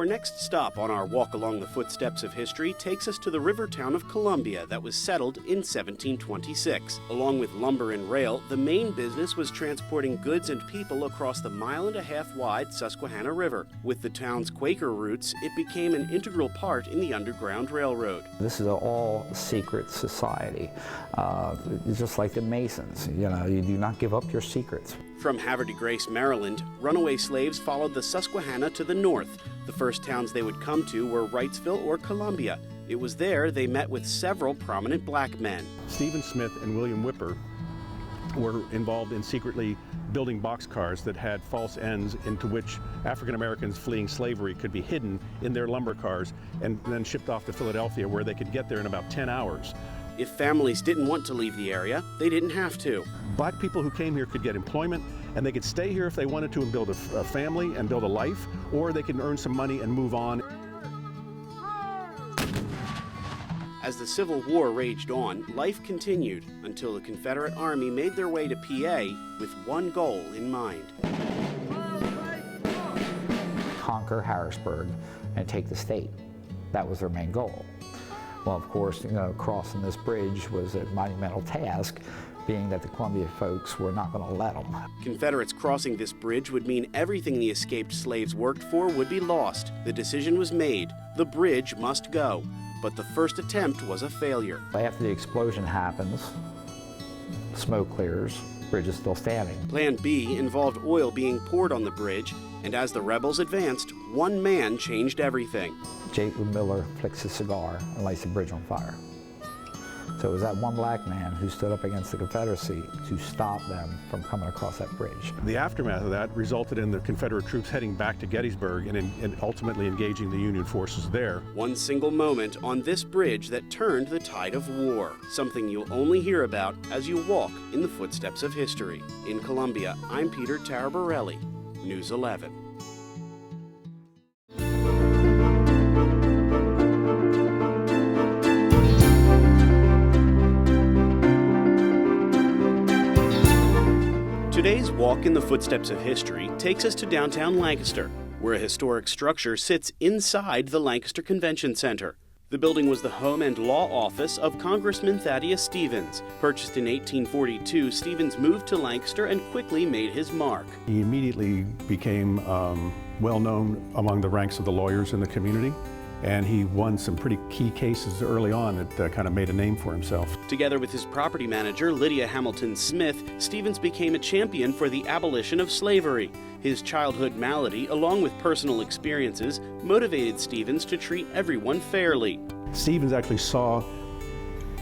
Our next stop on our walk along the footsteps of history takes us to the river town of Columbia that was settled in 1726. Along with lumber and rail, the main business was transporting goods and people across the mile-and-a-half wide Susquehanna River. With the town's Quaker roots, it became an integral part in the Underground Railroad. This is an all-secret society, just like the Masons. You know, you do not give up your secrets. From Havre de Grace, Maryland, runaway slaves followed the Susquehanna to the north. The first towns they would come to were Wrightsville or Columbia. It was there they met with several prominent black men. Stephen Smith and William Whipper were involved in secretly building boxcars that had false ends into which African Americans fleeing slavery could be hidden in their lumber cars and then shipped off to Philadelphia, where they could get there in about 10 hours. If families didn't want to leave the area, they didn't have to. Black people who came here could get employment, and they could stay here if they wanted to and build a family and build a life, or they could earn some money and move on. As the Civil War raged on, life continued until the Confederate Army made their way to PA with one goal in mind: Conquer Harrisburg and take the state. That was their main goal. Well, of course, crossing this bridge was a monumental task, being that the Columbia folks were not going to let them. Confederates crossing this bridge would mean everything the escaped slaves worked for would be lost. The decision was made. The bridge must go. But the first attempt was a failure. After the explosion happens, smoke clears, bridge is still standing. Plan B involved oil being poured on the bridge, and as the rebels advanced, one man changed everything. Jacob Miller flicks his cigar and lights the bridge on fire. So it was that one black man who stood up against the Confederacy to stop them from coming across that bridge. The aftermath of that resulted in the Confederate troops heading back to Gettysburg and ultimately engaging the Union forces there. One single moment on this bridge that turned the tide of war, something you'll only hear about as you walk in the footsteps of history. In Columbia, I'm Peter Taraborelli, News 11. Today's walk in the footsteps of history takes us to downtown Lancaster, where a historic structure sits inside the Lancaster Convention Center. The building was the home and law office of Congressman Thaddeus Stevens. Purchased in 1842, Stevens moved to Lancaster and quickly made his mark. He immediately became well known among the ranks of the lawyers in the community, and he won some pretty key cases early on that kind of made a name for himself. Together with his property manager, Lydia Hamilton Smith, Stevens became a champion for the abolition of slavery. His childhood malady, along with personal experiences, motivated Stevens to treat everyone fairly. Stevens actually saw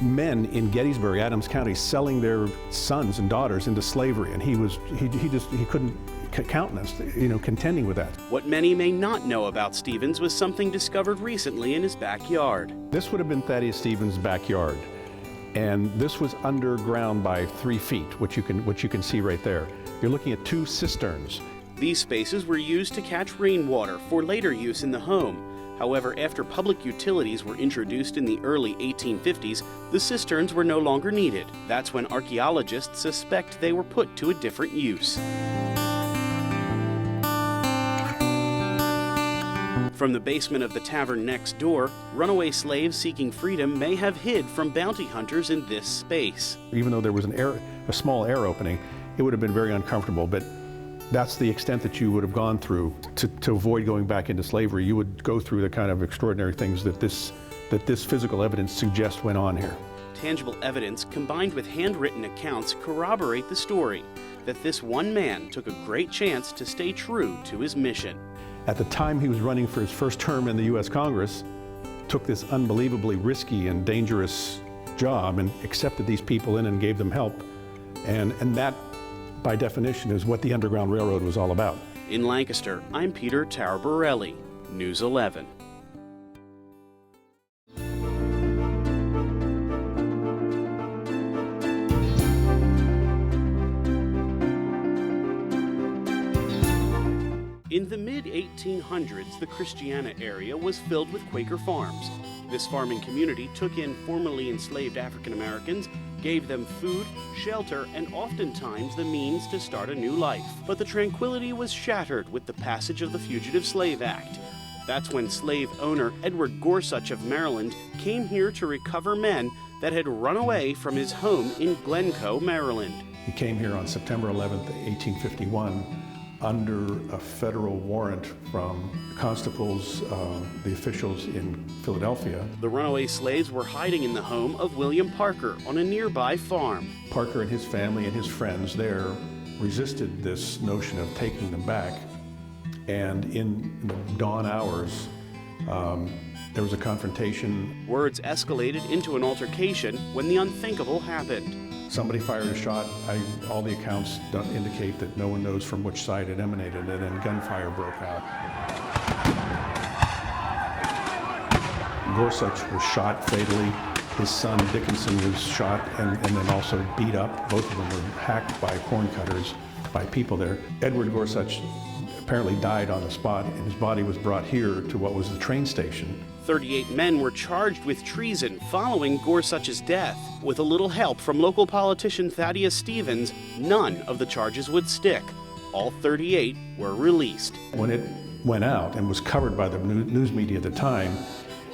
men in Gettysburg, Adams County, selling their sons and daughters into slavery, and he couldn't countenance, contending with that. What many may not know about Stevens was something discovered recently in his backyard. This would have been Thaddeus Stevens' backyard, and this was underground by 3 feet, which you can see right there. You're looking at 2 cisterns. These spaces were used to catch rainwater for later use in the home. However, after public utilities were introduced in the early 1850s, the cisterns were no longer needed. That's when archaeologists suspect they were put to a different use. From the basement of the tavern next door, runaway slaves seeking freedom may have hid from bounty hunters in this space. Even though there was a small air opening, it would have been very uncomfortable, but that's the extent that you would have gone through to avoid going back into slavery. You would go through the kind of extraordinary things that this physical evidence suggests went on here. Tangible evidence combined with handwritten accounts corroborate the story that this one man took a great chance to stay true to his mission. At the time he was running for his first term in the U.S. Congress, took this unbelievably risky and dangerous job and accepted these people in and gave them help. And that, by definition, is what the Underground Railroad was all about. In Lancaster, I'm Peter Taraborelli, News 11. In the mid-1800s, the Christiana area was filled with Quaker farms. This farming community took in formerly enslaved African Americans, gave them food, shelter, and oftentimes the means to start a new life. But the tranquility was shattered with the passage of the Fugitive Slave Act. That's when slave owner Edward Gorsuch of Maryland came here to recover men that had run away from his home in Glencoe, Maryland. He came here on September 11th, 1851, under a federal warrant from constables, the officials in Philadelphia. The runaway slaves were hiding in the home of William Parker on a nearby farm. Parker and his family and his friends there resisted this notion of taking them back, and in the dawn hours, there was a confrontation. Words escalated into an altercation when the unthinkable happened. Somebody fired a shot. All the accounts don't indicate that no one knows from which side it emanated, and then gunfire broke out. Gorsuch was shot fatally. His son Dickinson was shot and then also beat up. Both of them were hacked by corn cutters, by people there. Edward Gorsuch apparently died on the spot, and his body was brought here to what was the train station. 38 men were charged with treason following Gorsuch's death. With a little help from local politician Thaddeus Stevens, none of the charges would stick. All 38 were released. When it went out and was covered by the news media at the time,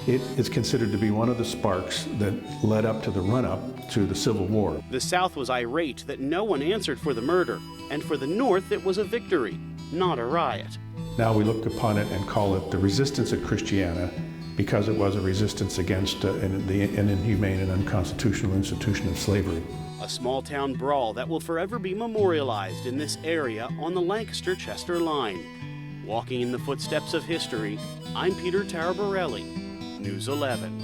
it is considered to be one of the sparks that led up to the run-up to the Civil War. The South was irate that no one answered for the murder, and for the North it was a victory, not a riot. Now we look upon it and call it the resistance of Christiana, because it was a resistance against an inhumane and unconstitutional institution of slavery. A small-town brawl that will forever be memorialized in this area on the Lancaster-Chester line. Walking in the footsteps of history, I'm Peter Taraborelli, News 11.